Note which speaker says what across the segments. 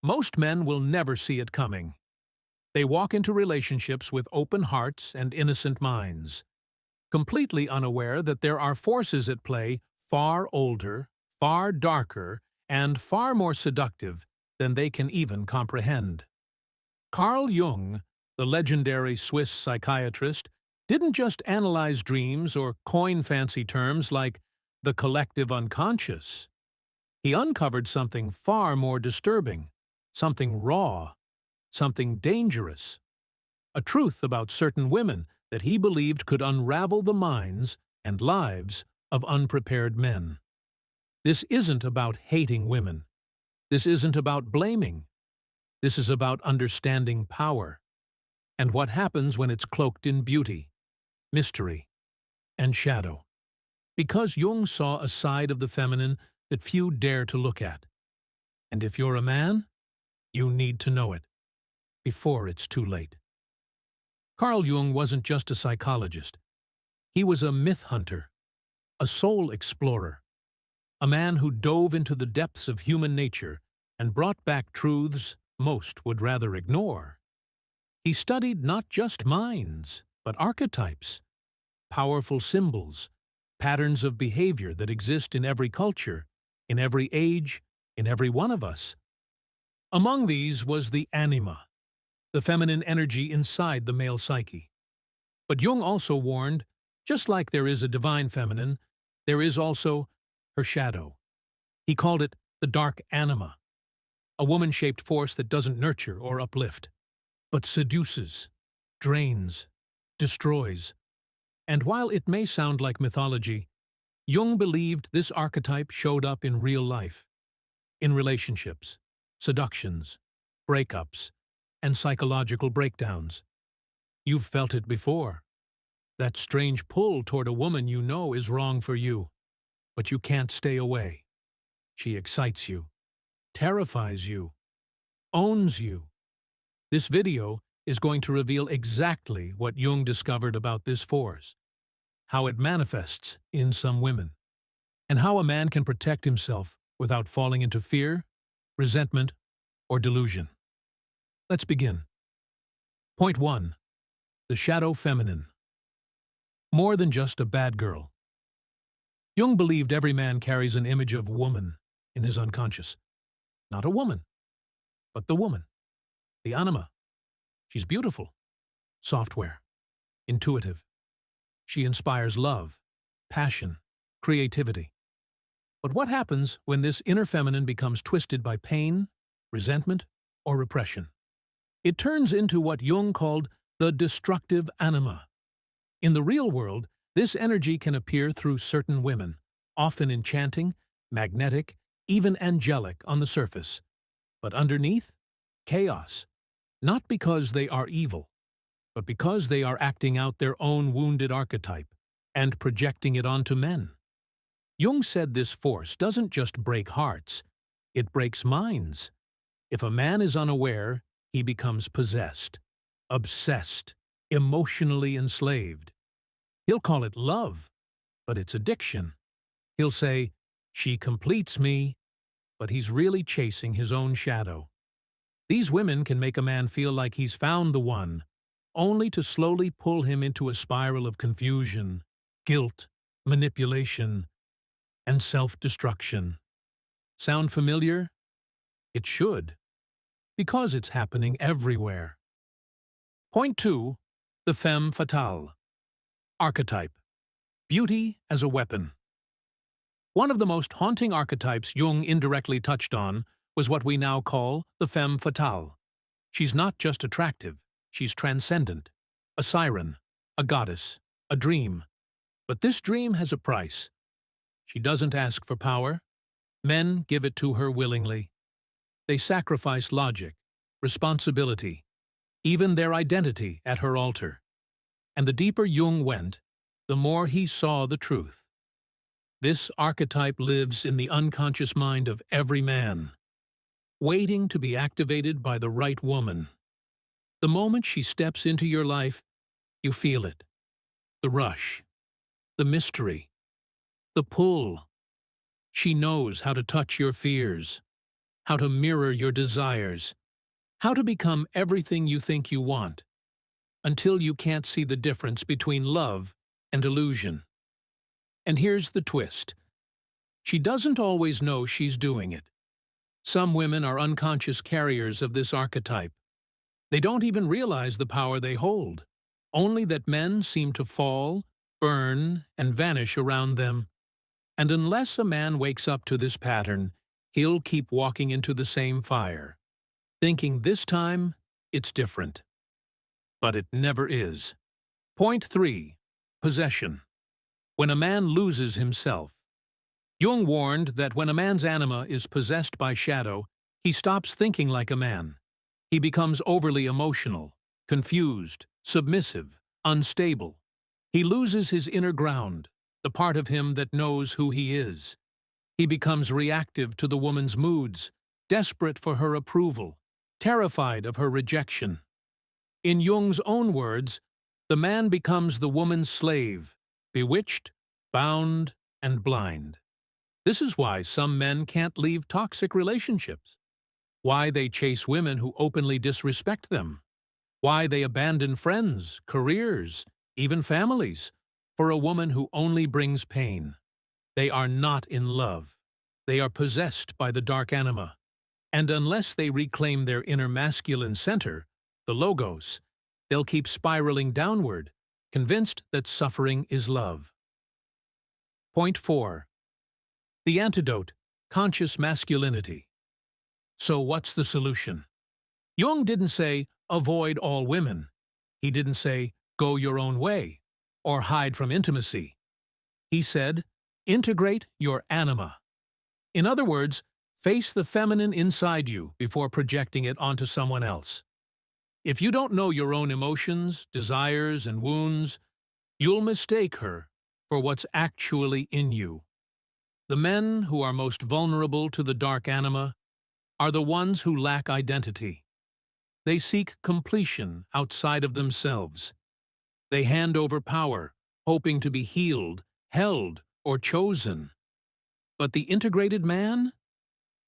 Speaker 1: Most men will never see it coming. They walk into relationships with open hearts and innocent minds, completely unaware that there are forces at play far older, far darker, and far more seductive than they can even comprehend. Carl Jung, the legendary Swiss psychiatrist, didn't just analyze dreams or coin fancy terms like the collective unconscious. He uncovered something far more disturbing, something raw, something dangerous, a truth about certain women that he believed could unravel the minds and lives of unprepared men. This isn't about hating women. This isn't about blaming. This is about understanding power and what happens when it's cloaked in beauty, mystery, and shadow. Because Jung saw a side of the feminine that few dare to look at. And if you're a man, you need to know it before it's too late. Carl Jung wasn't just a psychologist. He was a myth hunter, a soul explorer, a man who dove into the depths of human nature and brought back truths most would rather ignore. He studied not just minds, but archetypes, powerful symbols, patterns of behavior that exist in every culture, in every age, in every one of us. Among these was the anima, the feminine energy inside the male psyche. But Jung also warned, just like there is a divine feminine, there is also her shadow. He called it the dark anima, a woman-shaped force that doesn't nurture or uplift, but seduces, drains, destroys. And while it may sound like mythology, Jung believed this archetype showed up in real life, in relationships, seductions, breakups, and psychological breakdowns. You've felt it before. That strange pull toward a woman you know is wrong for you, but you can't stay away. She excites you, terrifies you, owns you. This video is going to reveal exactly what Jung discovered about this force, how it manifests in some women, and how a man can protect himself without falling into fear, resentment, or delusion. Let's begin. Point 1. The shadow feminine. More than just a bad girl. Jung believed every man carries an image of woman in his unconscious. Not a woman, but the woman, the anima. She's beautiful, software, intuitive. She inspires love, passion, creativity. But what happens when this inner feminine becomes twisted by pain, resentment, or repression? It turns into what Jung called the destructive anima. In the real world, this energy can appear through certain women, often enchanting, magnetic, even angelic on the surface. But underneath, chaos. Not because they are evil, but because they are acting out their own wounded archetype and projecting it onto men. Jung said this force doesn't just break hearts, it breaks minds. If a man is unaware, he becomes possessed, obsessed, emotionally enslaved. He'll call it love, but it's addiction. He'll say, "She completes me," but he's really chasing his own shadow. These women can make a man feel like he's found the one, only to slowly pull him into a spiral of confusion, guilt, manipulation, and self-destruction. Sound familiar? It should, because it's happening everywhere. Point 2. The femme fatale. Archetype. Beauty as a weapon. One of the most haunting archetypes Jung indirectly touched on was what we now call the femme fatale. She's not just attractive, she's transcendent, a siren, a goddess, a dream. But this dream has a price. She doesn't ask for power. Men give it to her willingly. They sacrifice logic, responsibility, even their identity at her altar. And the deeper Jung went, the more he saw the truth. This archetype lives in the unconscious mind of every man, waiting to be activated by the right woman. The moment she steps into your life, you feel it. The rush, the mystery, the pull. She knows how to touch your fears, how to mirror your desires, how to become everything you think you want, until you can't see the difference between love and illusion. And here's the twist. She doesn't always know she's doing it. Some women are unconscious carriers of this archetype. They don't even realize the power they hold, only that men seem to fall, burn, and vanish around them. And unless a man wakes up to this pattern, he'll keep walking into the same fire, thinking this time it's different. But it never is. Point 3. Possession. When a man loses himself. Jung warned that when a man's anima is possessed by shadow, he stops thinking like a man. He becomes overly emotional, confused, submissive, unstable. He loses his inner ground, the part of him that knows who he is. He becomes reactive to the woman's moods, desperate for her approval, terrified of her rejection. In Jung's own words, the man becomes the woman's slave, bewitched, bound, and blind. This is why some men can't leave toxic relationships, why they chase women who openly disrespect them, why they abandon friends, careers, even families, for a woman who only brings pain. They are not in love. They are possessed by the dark anima. And unless they reclaim their inner masculine center, the logos, they'll keep spiraling downward, convinced that suffering is love. Point 4. The antidote, conscious masculinity. So what's the solution? Jung didn't say, avoid all women. He didn't say, go your own way, or hide from intimacy. He said, integrate your anima. In other words, face the feminine inside you before projecting it onto someone else. If you don't know your own emotions, desires, and wounds, you'll mistake her for what's actually in you. The men who are most vulnerable to the dark anima are the ones who lack identity. They seek completion outside of themselves. They hand over power, hoping to be healed, held, or chosen. But the integrated man?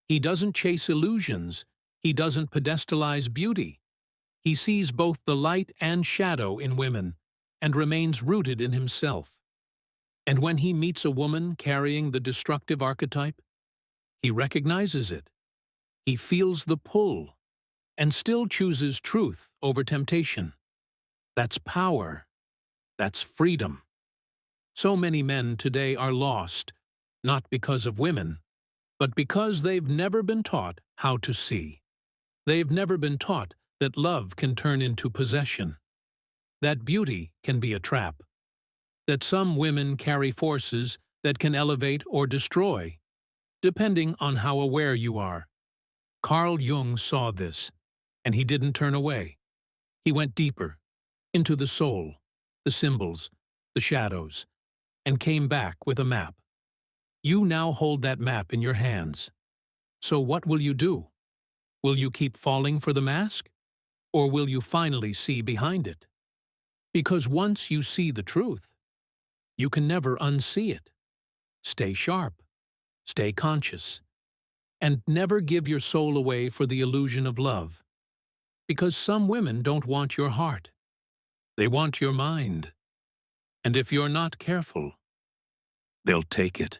Speaker 1: He doesn't chase illusions. He doesn't pedestalize beauty. He sees both the light and shadow in women and remains rooted in himself. And when he meets a woman carrying the destructive archetype, he recognizes it. He feels the pull and still chooses truth over temptation. That's power. That's freedom. So many men today are lost, not because of women, but because they've never been taught how to see. They've never been taught that love can turn into possession, that beauty can be a trap, that some women carry forces that can elevate or destroy, depending on how aware you are. Carl Jung saw this, and he didn't turn away. He went deeper, into the soul, the symbols, the shadows, and came back with a map. You now hold that map in your hands. So what will you do? Will you keep falling for the mask? Or will you finally see behind it? Because once you see the truth, you can never unsee it. Stay sharp, stay conscious, and never give your soul away for the illusion of love. Because some women don't want your heart. They want your mind. And if you're not careful, they'll take it.